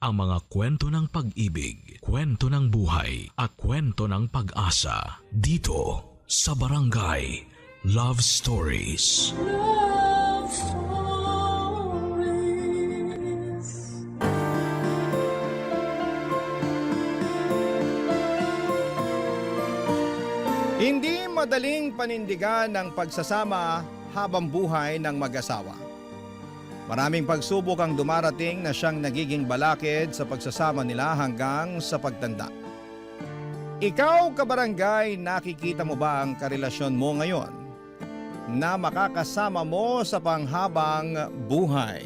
ang mga kwento ng pag-ibig, kwento ng buhay at kwento ng pag-asa dito sa Barangay Love Stories. Love Stories. Hindi madaling panindigan ng pagsasama habang buhay ng mag-asawa. Maraming pagsubok ang dumarating na siyang nagiging balakid sa pagsasama nila hanggang sa pagtanda. Ikaw, kabarangay, nakikita mo ba ang karelasyon mo ngayon na makakasama mo sa panghabang buhay?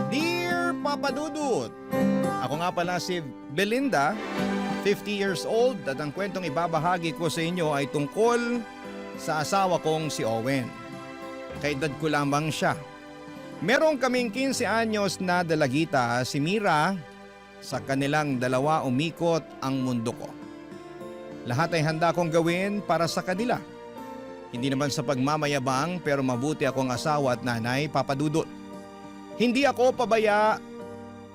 Dear Papa Dudut, ako nga pala si Belinda, 50 years old, at ang kwentong ibabahagi ko sa inyo ay tungkol sa asawa kong si Owen. Kaedad ko lamang siya. Meron kaming 15 anyos na dalagita, si Mira. Sa kanilang dalawa umikot ang mundo ko. Lahat ay handa kong gawin para sa kanila. Hindi naman sa pagmamayabang, pero mabuti akong asawa at nanay, Papa Dudut. Hindi ako pabaya,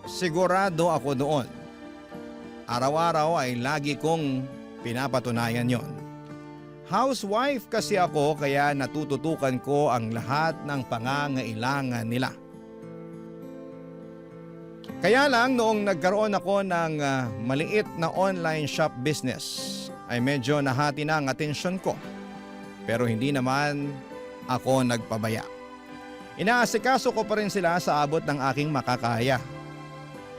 sigurado ako doon. Araw-araw ay lagi kong pinapatunayan yon. Housewife kasi ako, kaya natututukan ko ang lahat ng pangangailangan nila. Kaya lang noong nagkaroon ako ng maliit na online shop business ay medyo nahati na ang atensyon ko. Pero hindi naman ako nagpabaya. Inaasikaso ko pa rin sila sa abot ng aking makakaya.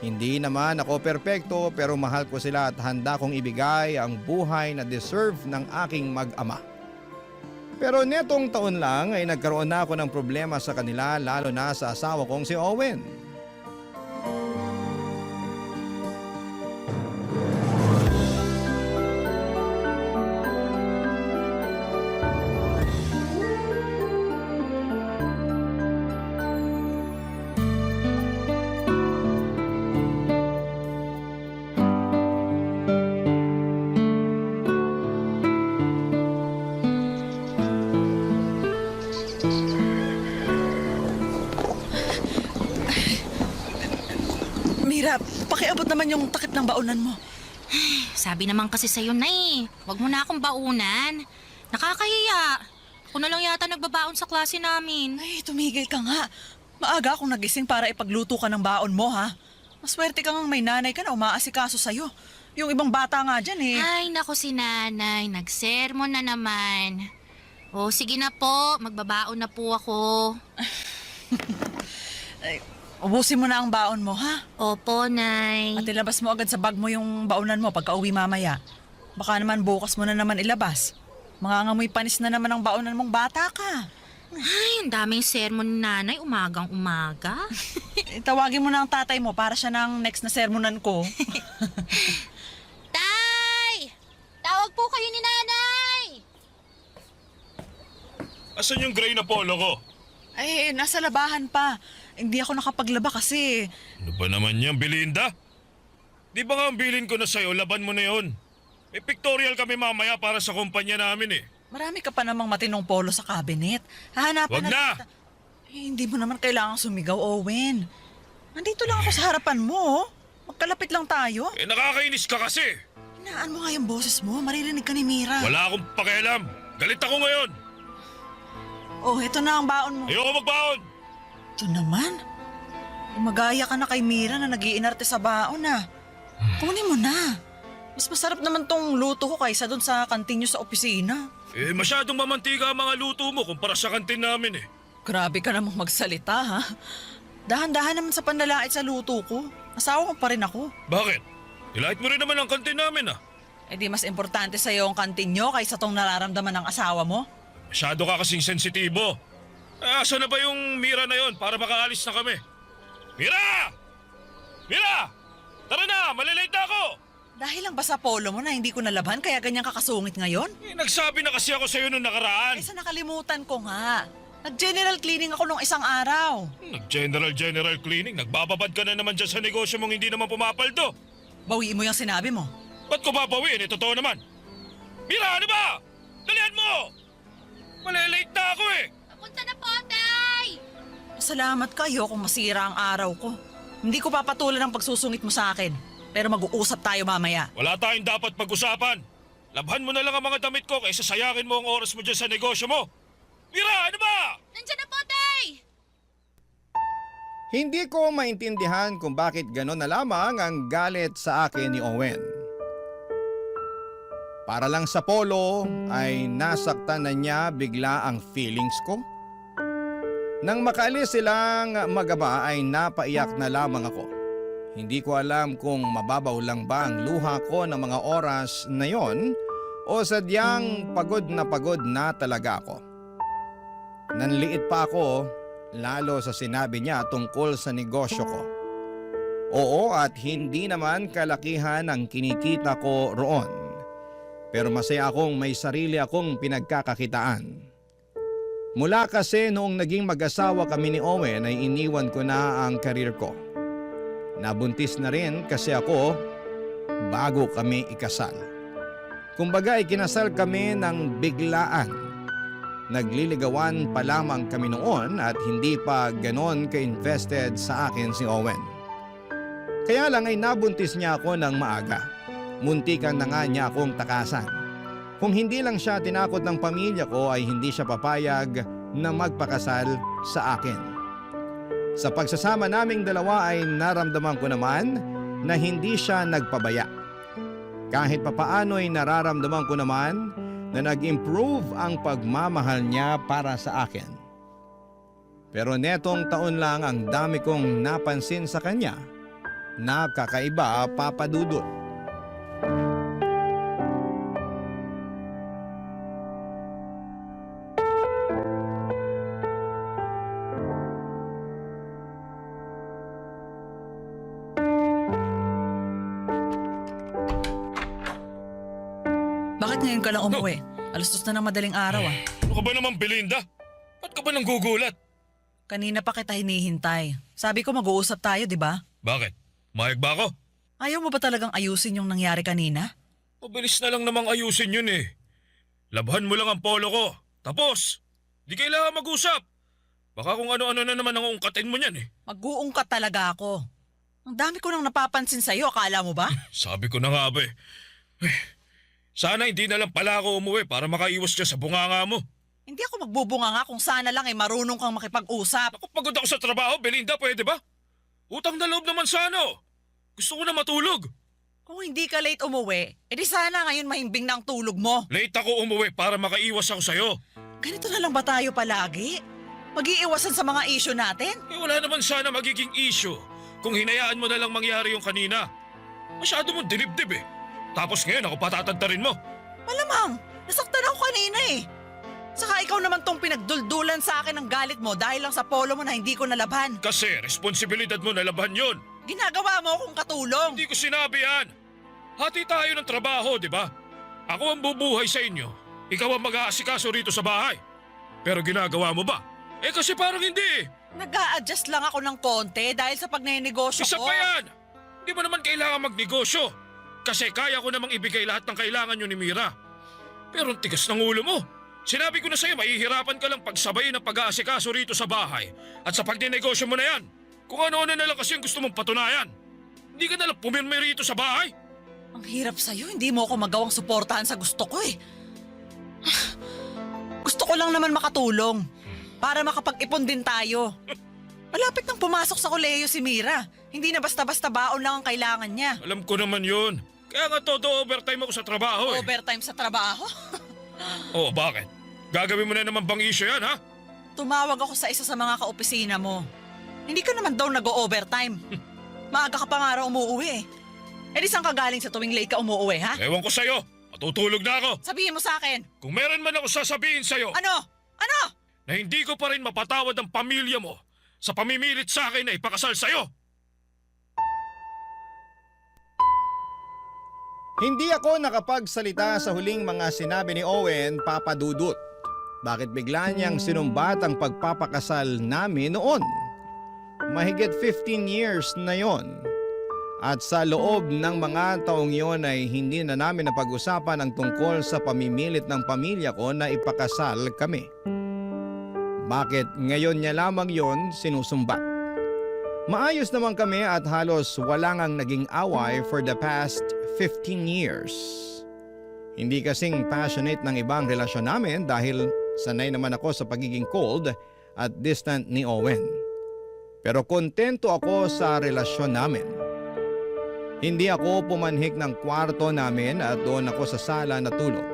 Hindi naman ako perpekto, pero mahal ko sila at handa kong ibigay ang buhay na deserve ng aking mag-ama. Pero netong taon lang ay nagkaroon na ako ng problema sa kanila, lalo na sa asawa kong si Owen. Mira, pakiabot naman yung takip ng baonan mo. Sabi naman kasi sa'yo na huwag mo na akong baunan. Nakakahiya. Ako na lang yata nagbabaon sa klase namin. Ay, tumigil ka nga. Maaga akong nagising para ipagluto ka ng baon mo, ha? Maswerte ka ngang may nanay ka na umaasikaso sa'yo. Yung ibang bata nga dyan, eh. Ay, naku si nanay. Nagsermon na naman. O, sige na po. Magbabaon na po ako. Ay, ubusin mo na ang baon mo, ha? Opo, nay. At ilabas mo agad sa bag mo yung baonan mo pagka uwi mamaya. Baka naman bukas mo na naman ilabas. Mangangamoy panis na naman ang baonan mong bata ka. Ay, ang daming sermon ni nanay. Umagang-umaga. Tawagin mo na ang tatay mo para siya ng next na sermonan ko. Tay! Tawag po kayo ni nanay! Asan yung gray na polo ko? Ay, nasa labahan pa. Hindi ako nakapaglaba kasi. Ano ba naman yan, Belinda? Di ba nga ang bilin ko na sa'yo, laban mo na yun? May pictorial kami mamaya para sa kumpanya namin eh. Marami ka pa namang matinong polo sa cabinet. Hahanapan Wag na! Eh, hindi mo naman kailangang sumigaw, Owen. Nandito lang ako sa harapan mo. Magkalapit lang tayo. Eh nakakainis ka kasi. Hinaan mo nga yung boses mo. Maririnig ka ni Mira. Wala akong pakialam. Galit ako ngayon. Oh, ito na ang baon mo. Ayoko magbaon. Ito naman. Magaya ka na kay Mira na nag-iinarte sa baon ah. Kunin mo na. Mas masarap naman tong luto ko kaysa dun sa kantin nyo sa opisina. Eh masyadong mamantika ang mga luto mo kumpara sa kantin namin eh. Grabe ka namang magsalita ha. Dahan-dahan naman sa panlalait sa luto ko. Asawa ko pa rin ako. Bakit? Ilait mo rin naman ang kantin namin ah. Eh di mas importante sa'yo ang kantin nyo kaysa tong nararamdaman ng asawa mo. Masyado ka kasing sensitibo. Asa na ba yung Mira na yon para makaalis na kami? Mira! Mira! Tara na! Malilate na ako! Dahil lang ba sa polo mo na hindi ko nalaban kaya ganyan kakasungit ngayon? Eh, nagsabi na kasi ako sa'yo nung nakaraan. Eh sa nakalimutan ko nga. Nag-general cleaning ako nung isang araw. Nag-general cleaning. Nagbababad ka na naman dyan sa negosyo mong hindi naman pumapaldo. Bawiin mo yung sinabi mo. Ba't ko babawiin? Eh, totoo naman. Mira, ano ba? Dalihan mo! Malilate na ako eh! Papunta na po, tay! Salamat ka, ayokong masira ang araw ko. Hindi ko papatulan ang pagsusungit mo sa akin. Pero mag-uusap tayo mamaya. Wala tayong dapat pag-usapan. Labhan mo na lang ang mga damit ko kaysa sayakin mo ang oras mo dyan sa negosyo mo. Mira, ano ba? Nandiyan na po, Tay! Hindi ko maintindihan kung bakit gano'n na lamang ang galit sa akin ni Owen. Para lang sa polo ay nasaktan na niya bigla ang feelings ko. Nang makaalis silang mag-ama ay napaiyak na lamang ako. Hindi ko alam kung mababaw lang ba ang luha ko ng mga oras na yon o sadyang pagod na talaga ako. Nanliit pa ako lalo sa sinabi niya tungkol sa negosyo ko. Oo at hindi naman kalakihan ang kinikita ko roon. Pero masaya akong may sarili akong pinagkakakitaan. Mula kasi noong naging mag-asawa kami ni Owen ay iniwan ko na ang karir ko. Nabuntis na rin kasi ako bago kami ikasal. Kumbaga ikinasal kami ng biglaan. Nagliligawan pa lamang kami noon at hindi pa ganon ka-invested sa akin si Owen. Kaya lang ay nabuntis niya ako ng maaga. Muntikan na nga niya akong takasan. Kung hindi lang siya tinakot ng pamilya ko ay hindi siya papayag na magpakasal sa akin. Sa pagsasama naming dalawa ay naramdaman ko naman na hindi siya nagpabaya. Kahit papaano ay nararamdaman ko naman na nag-improve ang pagmamahal niya para sa akin. Pero netong taon lang ang dami kong napansin sa kanya na kakaiba, Papa Dudut. Bakit ngayon ka lang umuwi? Alas 2 na ng madaling araw ah. Ano ka ba naman, Belinda? Ba't ka ba nanggugulat? Kanina pa kita hinihintay. Sabi ko mag-uusap tayo, di ba? Bakit? Mayag ba ako? Ayaw mo ba talagang ayusin yung nangyari kanina? Mabilis na lang namang ayusin yun eh. Labhan mo lang ang polo ko. Tapos, di kailangan mag-usap. Baka kung ano-ano na naman ang ungkatin mo niyan eh. Mag-uungkat talaga ako. Ang dami ko nang napapansin sa'yo, akala mo ba? Sabi ko na nga ba eh. Sana hindi na lang pala ako umuwi para makaiwas dyan sa bunganga mo. Hindi ako magbubunga nga kung sana lang ay marunong kang makipag-usap. Ako pagod ako sa trabaho, Belinda, pwede ba? Utang na loob naman sa ano. Gusto ko na matulog. Kung hindi ka late umuwi, edi sana ngayon mahimbing na ang tulog mo. Late ako umuwi para makaiwas ako sa'yo. Ganito na lang ba tayo palagi? Mag-iiwasan sa mga issue natin? Eh wala naman sana magiging issue kung hinayaan mo na lang mangyari yung kanina. Masyado mong dinibdib eh. Tapos ngayon ako patatantarin mo. Malamang, nasaktan ako kanina eh. Saka ikaw naman tong pinagduldulan sa akin ng galit mo dahil lang sa polo mo na hindi ko nalaban. Kasi responsibilidad mo na laban yun. Ginagawa mo akong katulong. Hindi ko sinabi yan. Hati tayo ng trabaho, di ba? Ako ang bubuhay sa inyo. Ikaw ang mag-aasikaso rito sa bahay. Pero ginagawa mo ba? Eh kasi parang hindi. Nag-a-adjust lang ako ng konti dahil sa pagnenegosyo Isa ko. pa yan. Hindi mo naman kailangan magnegosyo. Kasi kaya ko namang ibigay lahat ng kailangan nyo ni Mira. Pero ang tigas ng ulo mo. Sinabi ko na sa'yo, mahihirapan ka lang pagsabayin ng pag-aasikaso rito sa bahay. At sa pagnenegosyo mo na yan. Kung ano-ano na lang kasi yung gusto mong patunayan. Hindi ka nalang pumirme rito sa bahay. Ang hirap sa'yo, hindi mo ako magawang suportahan sa gusto ko eh. Gusto ko lang naman makatulong. Para makapag-ipon din tayo. Malapit nang pumasok sa kolehiyo si Mira. Hindi na basta-basta baon lang ang kailangan niya. Alam ko naman yun. Kaya nga todo overtime ako sa trabaho eh. Overtime sa trabaho? Oh, bakit? Gagawin mo na naman bang issue yan, ha? Tumawag ako sa isa sa mga kaopisina mo. Hindi ka naman daw nag-o-overtime. Maaga ka pa nga raw umuwi eh. Eh di saan ka galing sa tuwing late ka umuwi, ha? Ewan ko sa'yo. Matutulog na ako. Sabihin mo sa akin. Kung meron man ako sasabihin sa'yo Ano? Ano? na hindi ko pa rin mapatawad ang pamilya mo sa pamimilit sa akin na ipakasal sa'yo. Hindi ako nakapagsalita sa huling mga sinabi ni Owen, Papa Dudut. Bakit bigla niyang sinumbat ang pagpapakasal namin noon? Mahigit 15 years na yon. At sa loob ng mga taong yon ay hindi na namin napag-usapan ang tungkol sa pamimilit ng pamilya ko na ipakasal kami. bakit ngayon niya lamang yon sinusumbat. Maayos naman kami at halos wala ngang naging away for the past 15 years. Hindi kasing passionate ng ibang relasyon namin dahil sanay naman ako sa pagiging cold at distant ni Owen. Pero kontento ako sa relasyon namin. Hindi ako pumanhik ng kwarto namin at doon ako sa sala natulog.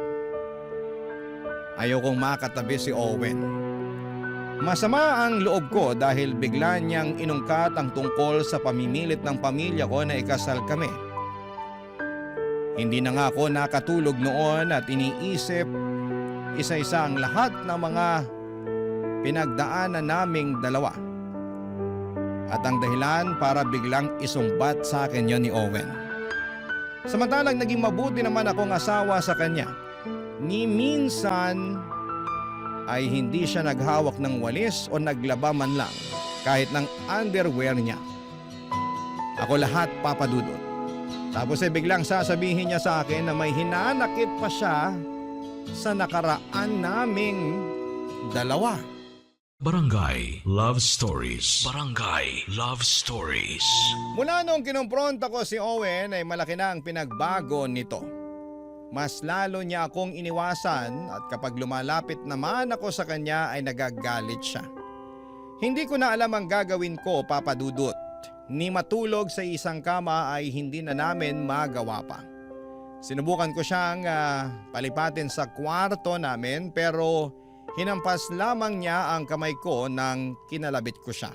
Ayokong makatabi si Owen. Masama ang loob ko dahil bigla niyang inungkat ang tungkol sa pamimilit ng pamilya ko na ikasal kami. Hindi na nga ako nakatulog noon at iniisip isa-isa ang lahat ng mga pinagdaanan naming dalawa. At ang dahilan para biglang isumbat sa akin yon ni Owen. Samantalang naging mabuti naman akong asawa sa kanya. Ni minsan ay hindi siya naghawak ng walis o naglaba man lang kahit ng underwear niya. Ako lahat papadudot. Tapos ay biglang sasabihin niya sa akin na may hinanakit pa siya sa nakaraan naming dalawa. Barangay Love Stories. Barangay Love Stories. Mula nung kinumpronta ko si Owen ay malaki na ang pinagbago nito. Mas lalo niya akong iniwasan at kapag lumalapit naman ako sa kanya ay nagagalit siya. Hindi ko na alam ang gagawin ko, Papa Dudut. Ni matulog sa isang kama ay hindi na namin magawa pa. Sinubukan ko siyang palipatin sa kwarto namin pero hinampas lamang niya ang kamay ko nang kinalabit ko siya.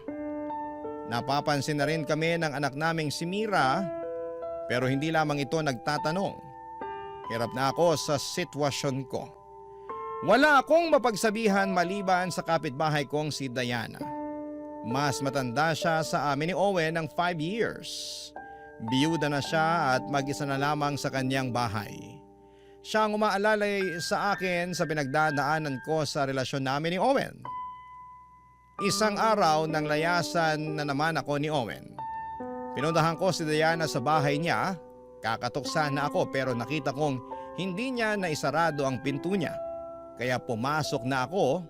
Napapansin na rin kami ng anak naming si Mira pero hindi lamang ito nagtatanong. Hirap na ako sa sitwasyon ko. Wala akong mapagsabihan maliban sa kapitbahay kong si Diana. Mas matanda siya sa amin ni Owen ng 5 years. Biyuda na siya at mag-isa na lamang sa kanyang bahay. Siya ang umaalalay sa akin sa pinagdadaanan ko sa relasyon namin ni Owen. Isang araw nang layasan na naman ako ni Owen. Pinuntahan ko si Diana sa bahay niya. Kakatuksahan na ako pero nakita kong hindi niya naisarado ang pinto niya. Kaya pumasok na ako,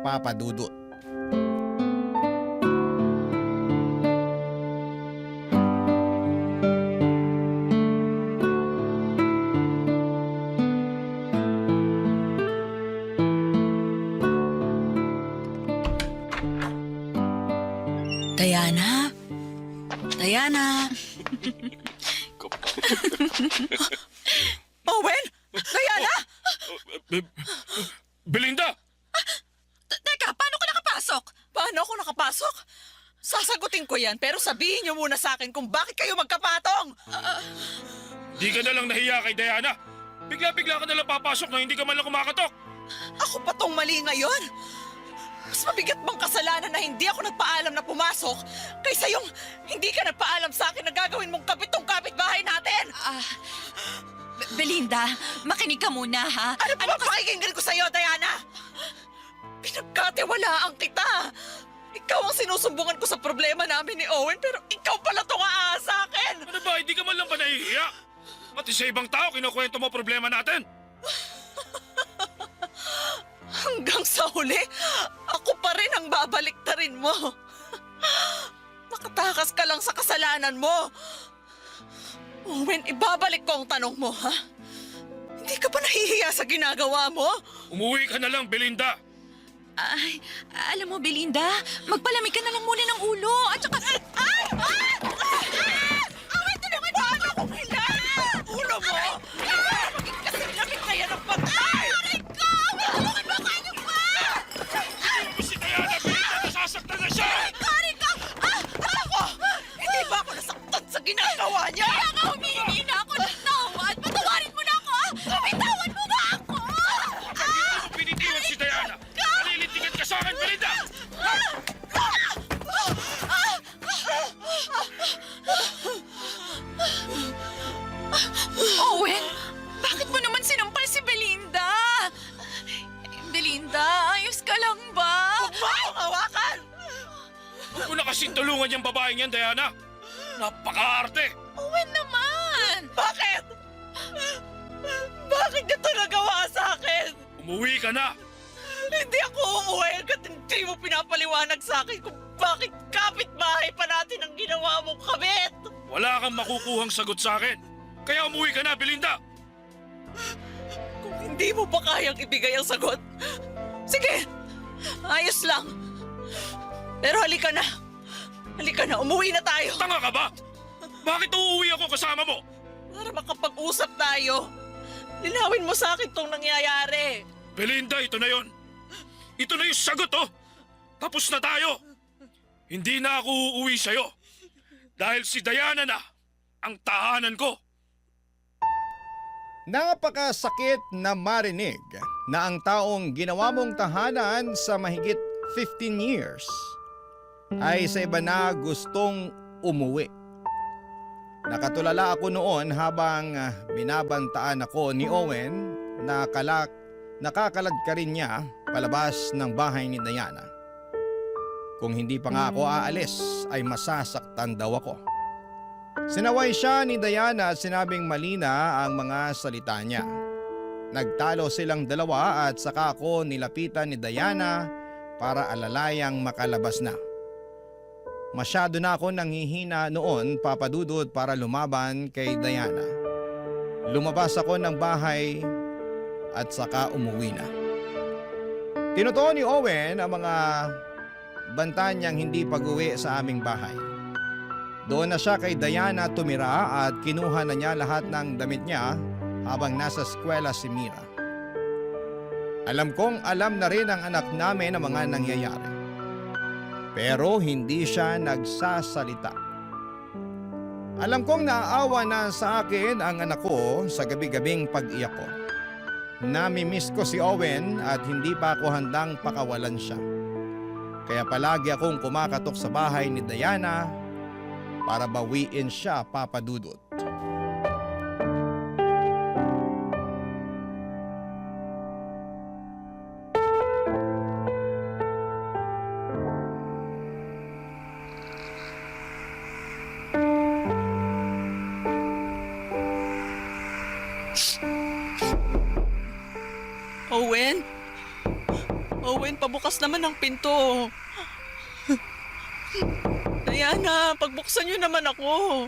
Papa Dudut. Diana? Diana? Owen? Diana? Belinda! Teka, paano ka nakapasok? Paano ako nakapasok? Sasagutin ko yan pero sabihin niyo muna sa akin kung bakit kayo magkapatong. Di ka na lang nahiya kay Diana. Bigla-bigla ka na lang papasok na hindi ka man lang kumakatok. Ako pa tong mali ngayon? Mas mabigat bang kasalanan na hindi ako nagpaalam na pumasok kaysa yung hindi ka nagpaalam sa akin na gagawin mong kapitbahay natin? Belinda, makinig ka muna, ha? Ano pa pakikinggan ko sa'yo, Diana? Pinagkatiwalaan kita. Ikaw ang sinusumbungan ko sa problema namin ni Owen pero ikaw pala tong aasa sa akin. Ano ba, hindi ka man lang ba nahihiya? Pati sa ibang tao, kinukwento mo problema natin. Hanggang sa huli, ako pa rin ang babaliktarin mo. Makatakas ka lang sa kasalanan mo. Owen, ibabalik ko ang tanong mo, ha? Hindi ka pa nahihiya sa ginagawa mo? Umuwi ka na lang, Belinda. Ay, alam mo, Belinda, magpalamig ka na lang muna ng ulo. At saka... Tulungan mo! Paano kung hindi? Ulo mo! Maging kasing lamig na yan ang patay! Tulungan mo ako! Ano ba? Si Diana, Belinda, nasasaktan na siya! Ako! Hindi ba ako nasaktan sa ginagawa niya? Kaya nga humihingi na ako ng tawad. Patawarin mo na ako, ha? Bitawan mo ba ako? Hindi mo pinitiwan si Diana. Nalilintigan ka sa akin, Belinda! Owen, bakit mo naman sinampal si Belinda? Belinda, ayos ka lang ba? Huwag mo akong hawakan! Huwag mo na kasing tulungan yung babaeng yan, Diana. Napaka-arte. Owen naman! Bakit? Bakit niya ito nagawa sa akin? Umuwi ka na. Hindi ako uuwi hanggat hindi mo pinapaliwanag sa akin kung bakit kapitbahay pa natin ang ginawa mong kabit. Wala kang makukuhang sagot sa akin. Kaya umuwi ka na, Belinda! Kung hindi mo pa kayang ibigay ang sagot, sige, ayos lang. Pero halika na. Halika na, umuwi na tayo. Tanga ka ba? Bakit uuwi ako kasama mo? Para makapag-usap tayo. Linawin mo sa akin tong nangyayari. Belinda, ito na yon. Ito na yung sagot, oh! Tapos na tayo! Hindi na ako uuwi sa'yo. Dahil si Diana na ang tahanan ko. Napakasakit na marinig na ang taong ginawa mong tahanan sa mahigit 15 years ay sa iba na gustong umuwi. Nakatulala ako noon habang binabantaan ako ni Owen na nakakalad ka rin niya palabas ng bahay ni Diana. Kung hindi pa nga ako aalis ay masasaktan daw ako. Sinaway siya ni Diana at sinabing malina ang mga salita niya. Nagtalo silang dalawa at saka ako nilapitan ni Diana para alalayang makalabas na. Masyado na ako nanghihina noon, Papa Dudut, para lumaban kay Diana. Lumabas ako ng bahay at saka umuwi na. Tinutuon ni Owen ang mga banta niyang hindi pag-uwi sa aming bahay. Doon na siya kay Diana tumira at kinuha na niya lahat ng damit niya habang nasa eskwela si Mira. Alam kong alam na rin ang anak namin ang mga nangyayari. Pero hindi siya nagsasalita. Alam kong naaawa na sa akin ang anak ko sa gabi-gabing pag-iyak ko. Namimiss ko si Owen at hindi pa ako handang pakawalan siya. Kaya palagi akong kumakatok sa bahay ni Diana para bawiin siya, Papa Dudut. Owen? Owen, pabukas naman ang pinto. Diana, pagbuksan niyo naman ako.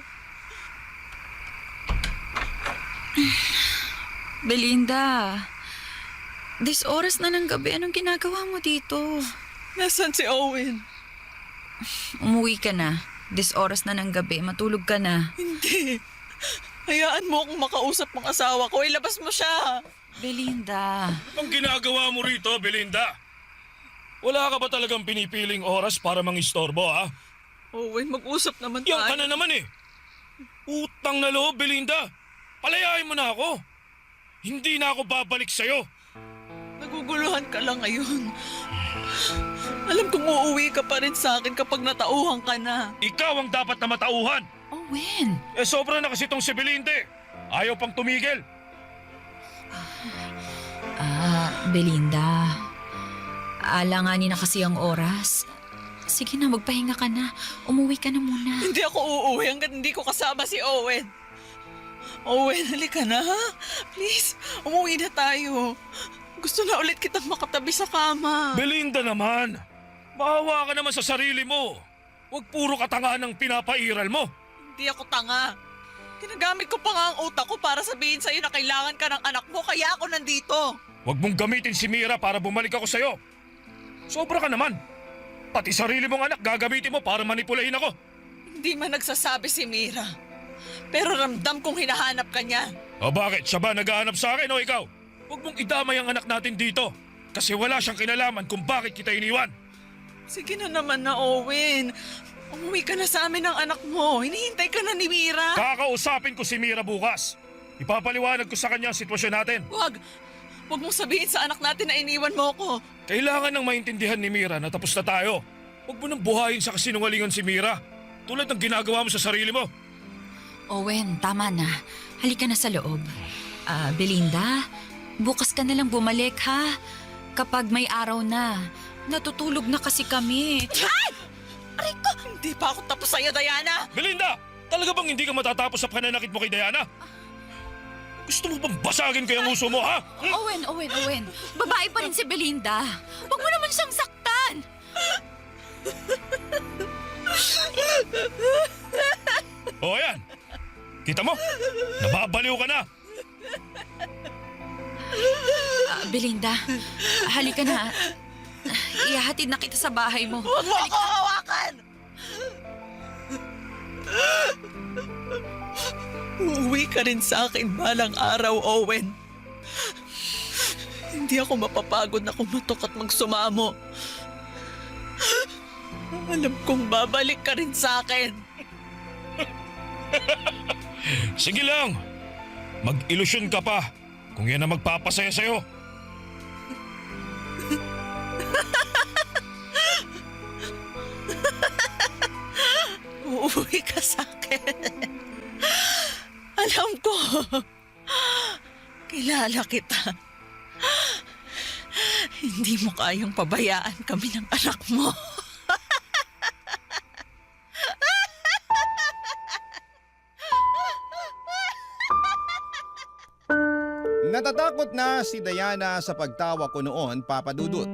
Belinda, this oras na ng gabi, anong ginagawa mo dito? Nasaan si Owen? Umuwi ka na. This oras na ng gabi, matulog ka na. Hindi. Hayaan mo akong makausap ng asawa ko. Ilabas mo siya. Belinda, Ang ginagawa mo rito, Belinda? Wala ka ba talagang pinipiling oras para mangistorbo, ha? Owen, mag-usap naman Yan ka tayo. na naman eh. Utang na loob, Belinda. Palayain mo na ako. Hindi na ako babalik sa'yo. Naguguluhan ka lang ngayon. Alam kong uuwi ka pa rin sa akin kapag natauhan ka na. Ikaw ang dapat na matauhan. Owen. Sobra na kasi itong si Belinda. Ayaw pang tumigil. Belinda. Alanganin na kasi ang oras. Sige na, magpahinga ka na. Umuwi ka na muna. Hindi ako uuwi hanggat hindi ko kasama si Owen. Owen, halika na ha? Please, umuwi na tayo. Gusto na ulit kitang makatabi sa kama. Belinda naman. Maawa ka naman sa sarili mo. Huwag puro katangahan ang pinapairal mo. Hindi ako tanga. Ginagamit ko pa nga ang utak ko para sabihin sa'yo na kailangan ka ng anak mo, kaya ako nandito. Huwag mong gamitin si Mira para bumalik ako sa'yo. Sobra ka naman. Pati sarili mong anak gagamitin mo para manipulahin ako. Hindi man nagsasabi si Mira. Pero ramdam kong hinahanap ka niya. O bakit? Siya ba naghahanap sa akin o ikaw? Huwag mong idamay ang anak natin dito. Kasi wala siyang kinalaman kung bakit kita iniwan. Sige na naman na, Owen. Umuwi ka na sa amin ng anak mo. Hinihintay ka na ni Mira. Kakausapin ko si Mira bukas. Ipapaliwanag ko sa kanya ang sitwasyon natin. Huwag mong sabihin sa anak natin na iniwan mo ko. Kailangan nang maintindihan ni Mira na tapos na tayo. Huwag mo nang buhayin sa kasinungalingan si Mira. Tulad ng ginagawa mo sa sarili mo. Owen, tama na. Halika na sa loob. Belinda, bukas ka na lang bumalik ha. Kapag may araw na. Natutulog na kasi kami. Ay! Aray ko! Hindi pa ako tapos sa'yo, Diana! Belinda! Talaga bang hindi ka matatapos sa pananakit mo kay Diana? Gusto mo bang basagin ko yung uso mo, ha? Owen. Babae pa rin si Belinda. Huwag mo naman siyang saktan. O ayan, kita mo? Nababaliw ka na. Belinda, halika na. Ihahatid na kita sa bahay mo. Huwag mo ako hawakan! Uuwi ka rin sa akin balang araw, Owen. Hindi ako mapapagod na kumatok at magsumamo. Alam kong babalik ka rin sa akin. Sige lang. Mag-ilusyon ka pa kung yan ang magpapasaya sa'yo. Uuwi ka sa akin. Alam ko. Kilala kita. Hindi mo kayang pabayaan kami ng anak mo. Natatakot na si Diana sa pagtawa ko noon, Papa Dudut.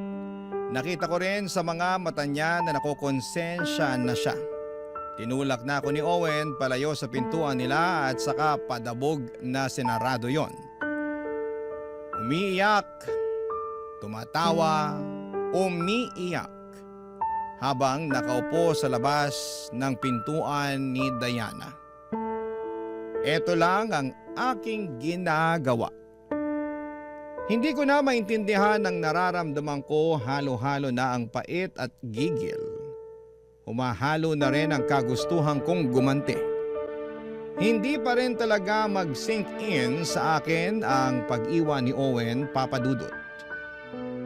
Nakita ko rin sa mga mata niya na nakokonsensya na siya. Tinulak na ako ni Owen palayo sa pintuan nila at saka padabog na sinarado yon. Umiiyak, tumatawa, umiiyak habang nakaupo sa labas ng pintuan ni Diana. Ito lang ang aking ginagawa. Hindi ko na maintindihan ang nararamdaman ko, halo-halo na ang pait at gigil. Humahalo na rin ang kagustuhan kong gumanti. Hindi pa rin talaga mag-sink in sa akin ang pag-iwan ni Owen, Papa Dudut.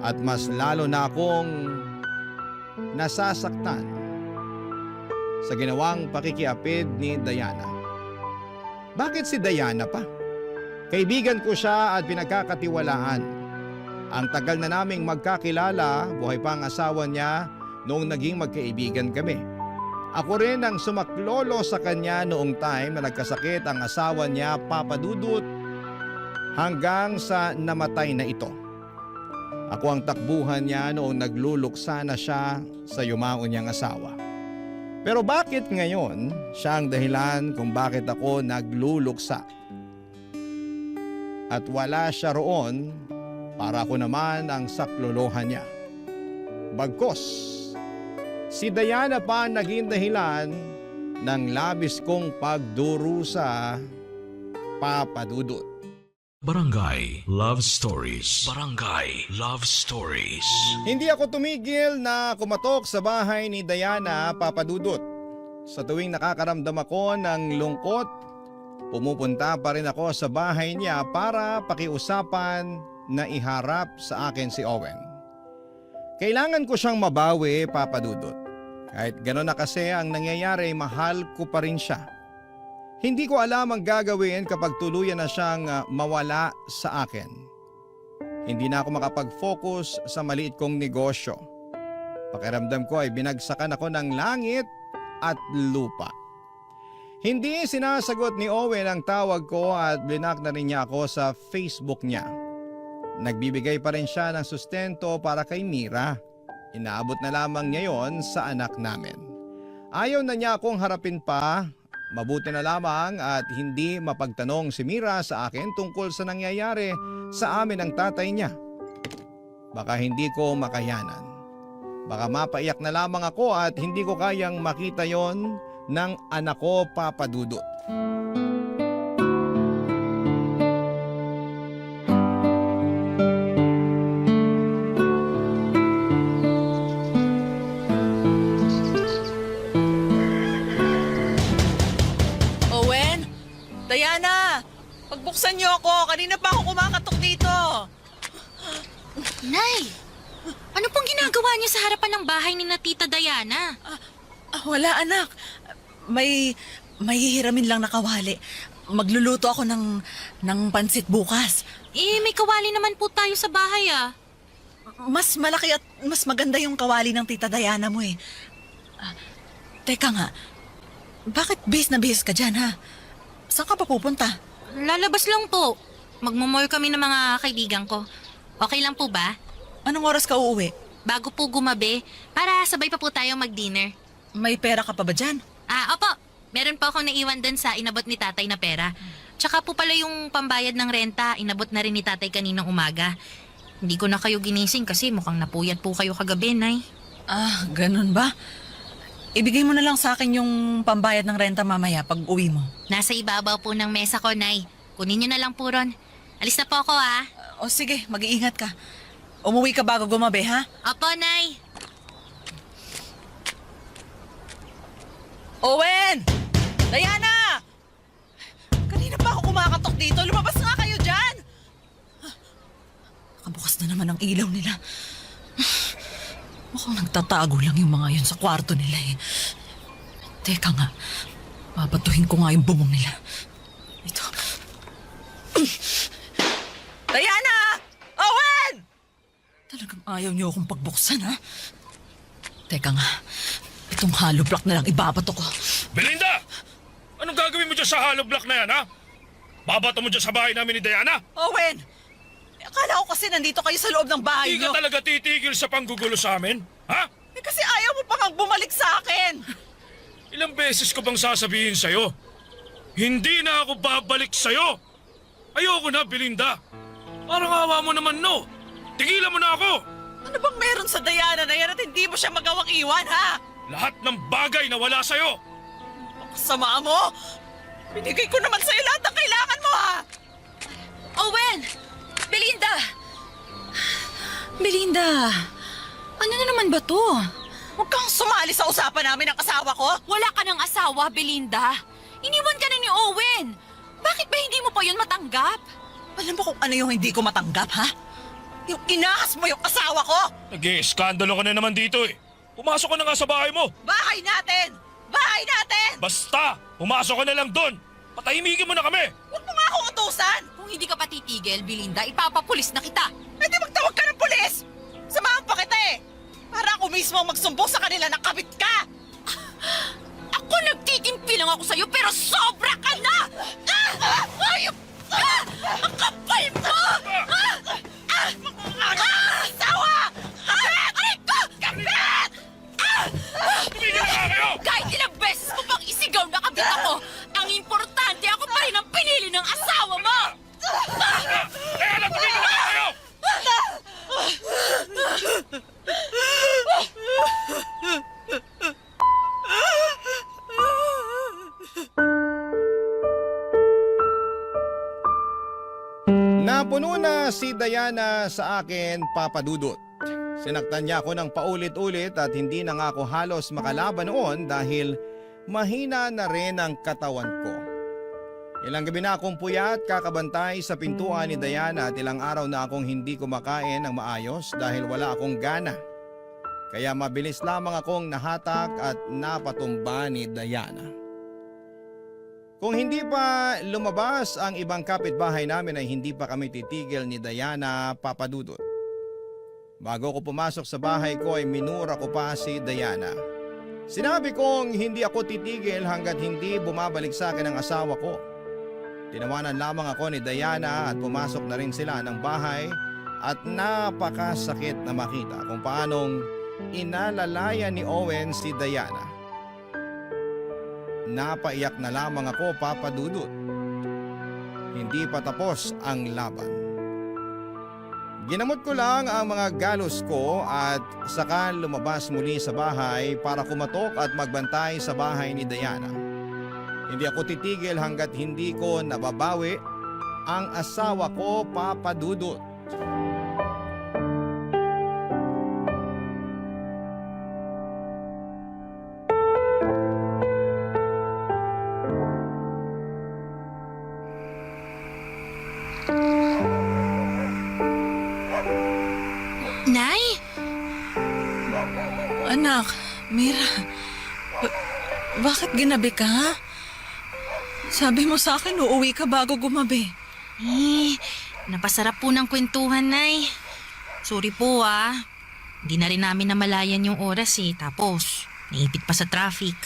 At mas lalo na akong nasasaktan sa ginawang pakikiapid ni Diana. Bakit si Diana pa? Kaibigan ko siya at pinagkakatiwalaan. Ang tagal na naming magkakilala, buhay pa ang asawa niya noong naging magkaibigan kami. Ako rin ang sumaklolo sa kanya noong time na nagkasakit ang asawa niya, Papa Dudut, hanggang sa namatay na ito. Ako ang takbuhan niya noong nagluluksa na siya sa yumaon niyang asawa. Pero bakit ngayon siya ang dahilan kung bakit ako nagluluksa? At wala siya roon para ako naman ang saklolohan niya. Bagkos, si Diana pa naging dahilan ng labis kong pagdurusa, Papa Dudut. Barangay Love Stories. Barangay Love Stories. Hindi ako tumigil na kumatok sa bahay ni Diana, Papa Dudut. Sa tuwing nakakaramdam ako ng lungkot, pumupunta pa rin ako sa bahay niya para pakiusapan na iharap sa akin si Owen. Kailangan ko siyang mabawi, Papa Dudut. Kahit gano'n na kasi ang nangyayari, mahal ko pa rin siya. Hindi ko alam ang gagawin kapag tuluyan na siyang mawala sa akin. Hindi na ako makapag-focus sa maliit kong negosyo. Pakiramdam ko ay binagsakan ako ng langit at lupa. Hindi sinasagot ni Owen ang tawag ko at blinak na rin niya ako sa Facebook niya. Nagbibigay pa rin siya ng sustento para kay Mira. Inaabot na lamang niya yon sa anak namin. Ayaw na niya akong harapin pa. Mabuti na lamang at hindi mapagtanong si Mira sa akin tungkol sa nangyayari sa amin ng tatay niya. Baka hindi ko makayanan. Baka mapaiyak na lamang ako at hindi ko kayang makita yon ng anak ko, Papa Dudut. Owen? Diana! Pagbuksan niyo ako! Kanina pa ako kumakatok dito! Nay! Ano pong ginagawa niyo sa harapan ng bahay ni na Tita Diana? Wala, anak. May hihiramin lang na kawali. Magluluto ako ng pansit bukas. May kawali naman po tayo sa bahay ah. Mas malaki at mas maganda yung kawali ng Tita Diana mo eh. Teka nga, bakit bihis na bihis ka dyan ha? Saan ka pa pupunta? Lalabas lang po. Magmumall kami ng mga kaibigan ko. Okay lang po ba? Anong oras ka uuwi? Bago po gumabi, para sabay pa po tayong mag-dinner. May pera ka pa ba dyan? Opo. Meron po akong naiwan dun sa inabot ni tatay na pera. Tsaka po pala yung pambayad ng renta, inabot na rin ni tatay kaninang umaga. Hindi ko na kayo ginising kasi mukhang napuyat po kayo kagabi, Nay. Ganun ba? Ibigay mo na lang sa akin yung pambayad ng renta mamaya pag uwi mo. Nasa ibabaw po ng mesa ko, Nay. Kunin nyo na lang po ron. Alis na po ako, O sige, mag-iingat ka. Umuwi ka bago gumabi, ha? Opo, Nay. Owen! Diana! Kanina pa ako kumakatok dito. Lumabas nga kayo dyan! Nakabukas na naman ang ilaw nila. Mukhang nagtatago lang yung mga yun sa kwarto nila eh. Teka nga, babatuhin ko nga yung bubong nila. Ito. Diana! Owen! Talagang ayaw niyo akong pagbuksan, ha? Teka nga, itong hollow block na lang ibabato ko. Belinda! Anong gagawin mo dyan sa hollow block na yan, ha? Babato mo dyan sa bahay namin ni Diana? Owen! Akala ko kasi nandito kayo sa loob ng bahay Hindi niyo. ka talaga titigil sa panggugulo sa amin? Ha? Kasi ayaw mo pang bumalik sa akin. Ilang beses ko bang sasabihin sa'yo? Hindi na ako babalik sa'yo! Ayoko na, Belinda! Parang awa mo naman, no? Tigilan mo na ako! Ano bang meron sa Diana na yan at hindi mo siya magawang iwan, ha? Lahat ng bagay na wala sa'yo! Sama mo! Binigay ko naman sa'yo lahat ng kailangan mo, ha? Owen! Belinda! Belinda! Ano na naman ba to? Huwag kang sumali sa usapan namin ng asawa ko. Wala ka ng asawa, Belinda. Iniwan ka na ni Owen. Bakit ba hindi mo pa yun matanggap? Alam mo kung ano yung hindi ko matanggap, ha? Yung inahas mo yung asawa ko! Nag-ieskandalo ka na naman dito eh. Pumasok ka na nga sa bahay mo. Bahay natin! Bahay natin! Basta, pumasok ka na lang doon. Patahimikin mo na kami. Huwag mo nga akong utusan! Kung hindi ka pa titigil, Belinda, ipapapulis na kita. Eh di magtawag ka ng pulis! Samahan pa kita eh! Para ako mismo ang magsumbong sa kanila na kabit ka! Ako nagtitimpi lang ako sa'yo, pero sobra ka na! Ayop! Ang kapal mo! Mga asawa! Aray ko! Kabit! Tumigil na nga kayo! Kahit ilang beses mo pang isigaw na kabit ako, ang importante ako pa rin ang pinili ng asawa mo! Kaya na, tumigil na nga kayo! Napuno na si Diana sa akin, Papa Dudut. Sinaktan niya ako ng paulit-ulit at hindi na nga ako halos makalaban noon dahil mahina na rin ang katawan ko. Ilang gabi na akong puyat kakabantay sa pintuan ni Diana at ilang araw na akong hindi kumakain ng maayos dahil wala akong gana. Kaya mabilis lamang akong nahatak at napatumba ni Diana. Kung hindi pa lumabas ang ibang kapitbahay namin ay hindi pa kami titigil ni Diana, Papa Dudut. Bago ko pumasok sa bahay ko ay minura ko pa si Diana. Sinabi kong hindi ako titigil hanggat hindi bumabalik sa akin ang asawa ko. Tinawanan lamang ako ni Diana at pumasok na rin sila ng bahay at napakasakit na makita kung paanong inalalaya ni Owen si Diana. Napaiyak na lamang ako, Papa Dudut. Hindi pa tapos ang laban. Ginamot ko lang ang mga galos ko at saka lumabas muli sa bahay para kumatok at magbantay sa bahay ni Diana. Hindi ako titigil hanggat hindi ko nababawi ang asawa ko, Papa Dudut. Nay? Anak, Mira, bakit ginabi ka, ha? Sabi mo sa akin, uuwi ka bago gumabi. Napasarap po ng kwentuhan, Nay. Sorry po, Hindi na rin namin namalayan yung oras Tapos, naipit pa sa traffic.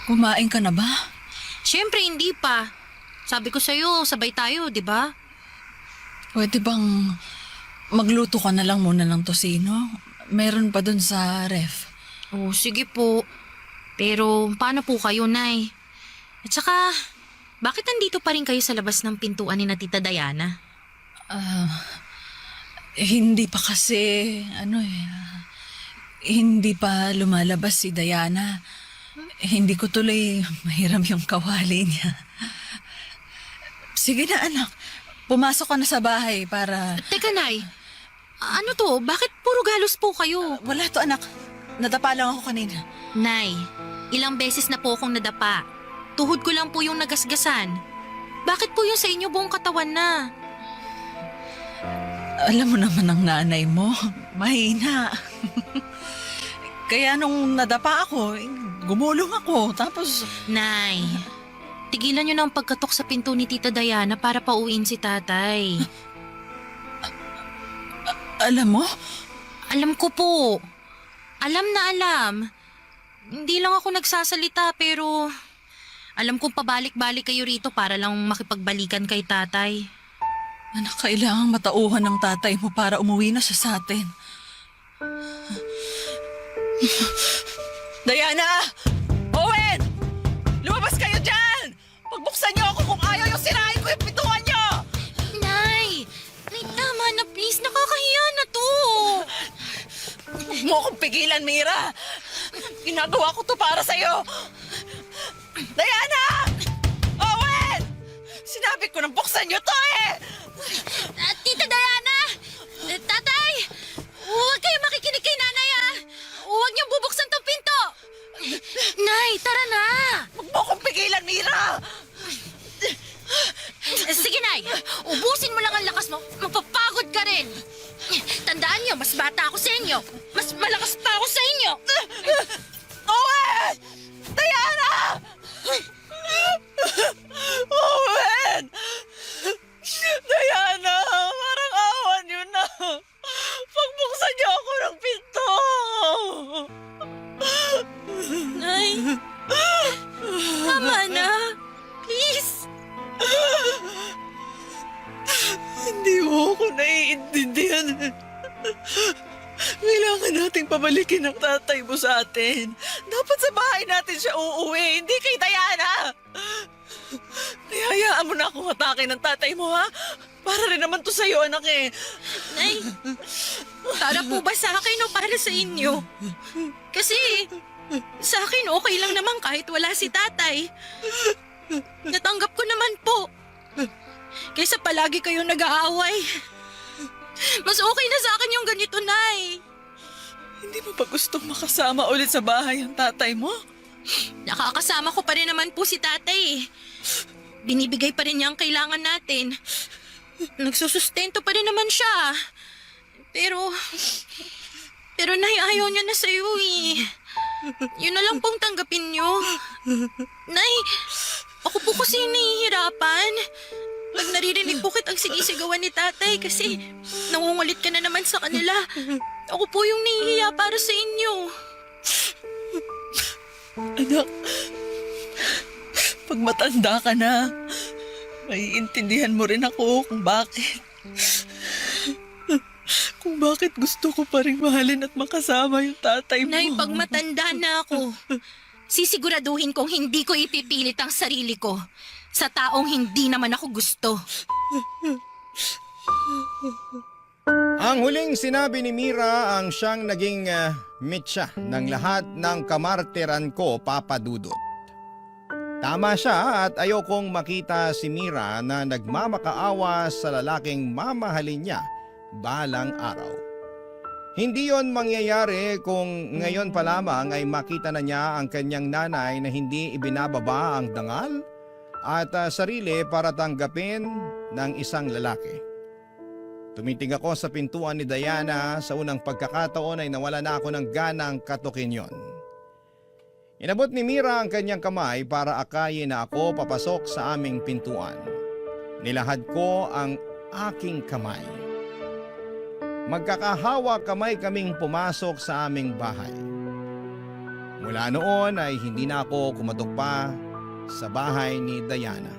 Kumain ka na ba? Siyempre, hindi pa. Sabi ko sa'yo, sabay tayo, di ba? Pwede bang magluto ka na lang muna ng tosino? Meron pa dun sa ref. Oh, sige po. Pero paano po kayo, Nay? At saka, bakit nandito pa rin kayo sa labas ng pintuan ni na Tita Diana? Hindi pa kasi, hindi pa lumalabas si Diana. Hindi ko tuloy mahiram yung kawali niya. Sige na anak, pumasok ka na sa bahay para... Teka, Nay. Ano to? Bakit puro galos po kayo? Wala to anak, nadapa lang ako kanina. Nay, ilang beses na po akong nadapa. Tuhod ko lang po yung nagasgasan. Bakit po yung sa inyo buong katawan na? Alam mo naman ang nanay mo, mahina. Kaya nung nadapa ako, gumulong ako. Tapos, Nay, tigilan niyo na ang pagkatok sa pinto ni Tita Diana para pauwiin si tatay. alam mo, Alam ko po. Alam na alam. Hindi lang ako nagsasalita pero alam kong pabalik-balik kayo rito para lang makipagbalikan kay tatay. anak, kailangang matauhan ng tatay mo para umuwi na siya sa atin. Diana! Owen! Lumabas kayo dyan! Pagbuksan niyo ako kung ayaw yung sirain ko yung pintuan niyo! Nay! Nay, tama na please. Nakakahiya na to. Huwag mo akong pigilan, Mira! Ginagawa ko to para sa'yo! Diana! Owen! Sinabi ko nang buksan niyo to eh! Tita Diana! Tatay! Huwag kayo makikinig kay nanay ah! Huwag niyong bubuksan tong pinto! Nay, tara na! Huwag mo akong pigilan, Mira! Sige, Nay. Ubusin mo lang ang lakas mo. Mapapagod ka rin. Tandaan niyo, mas bata ako sa inyo. Mas malakas pa ako sa inyo. Owen! Diana! Owen! Diana, parang awan niyo na. Pagbuksan niyo ako ng pinto. Nay. Tama na. Please. Hindi mo ako naiintindihan. Kailangan nating pabalikin ang tatay mo sa atin. Dapat sa bahay natin siya uuwi, hindi kay Diana. Hayaan mo na akong hatakin ng tatay mo, ha? Para rin naman to sa'yo, anak eh. Nay. Para po ba sa akin o para sa inyo? Kasi sa akin okay lang naman kahit wala si tatay. Natanggap ko naman po. Kaysa palagi kayong nag-aaway. Mas okay na sa akin yung ganito, Nay. Hindi mo ba gustong makasama ulit sa bahay ang tatay mo? Nakakasama ko pa rin naman po si tatay. Binibigay pa rin niya ang kailangan natin. Nagsusustento pa rin naman siya. Pero Nay, ayaw niya na sa'yo eh. Yun na lang pong tanggapin niyo. Nay, ako po kasi nahihirapan. Pag naririnig po kitang sinisigawan ni tatay kasi nangungulit ka na naman sa kanila. Ako po yung nahihiya para sa inyo. Anak, pag matanda ka na, maiintindihan mo rin ako kung bakit. Kung bakit gusto ko pa rin mahalin at makasama yung tatay mo. Nay, pag matanda na ako, sisiguraduhin kong hindi ko ipipilit ang sarili ko sa taong hindi naman ako gusto. Ang huling sinabi ni Mira ang siyang naging mitya ng lahat ng kamarteran ko, Papa Dudut. Tama siya at ayokong makita si Mira na nagmamakaawa sa lalaking mamahalin niya balang araw. Hindi yon mangyayari kung ngayon pa lamang ay makita na niya ang kanyang nanay na hindi ibinababa ang dangal at sarili para tanggapin ng isang lalaki. Tumitig ako sa pintuan ni Diana. Sa unang pagkakataon ay nawala na ako ng ganang katukin yon. Inabot ni Mira ang kanyang kamay para akayin na ako papasok sa aming pintuan. Nilahad ko ang aking kamay. Magkakahawa kamay kaming pumasok sa aming bahay. Mula noon ay hindi na ako kumatok pa sa bahay ni Diana.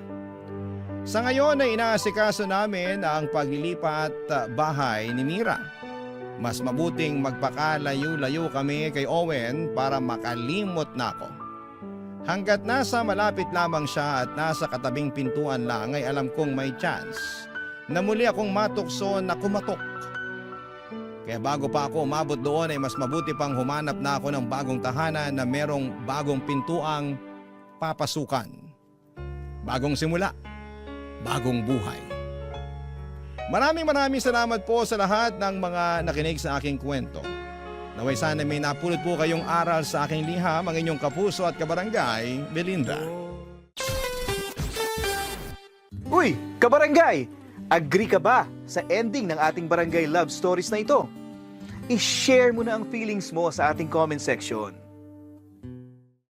Sa ngayon ay inaasikaso namin ang paglilipat bahay ni Mira. Mas mabuting magpakalayo-layo kami kay Owen para makalimot na ako. Hanggat nasa malapit lamang siya at nasa katabing pintuan lang ay alam kong may chance na muli akong matukso na kumatok. Kaya bago pa ako umabot doon ay mas mabuti pang humanap na ako ng bagong tahanan na merong bagong pintuang papasukan. Bagong simula, bagong buhay. Maraming salamat po sa lahat ng mga nakinig sa aking kwento. Naway sana may napulot po kayong aral sa aking liham, ang inyong kapuso at kabarangay, Belinda. Uy, kabarangay! Agree ka ba sa ending ng ating barangay love stories na ito? I-share mo na ang feelings mo sa ating comment section.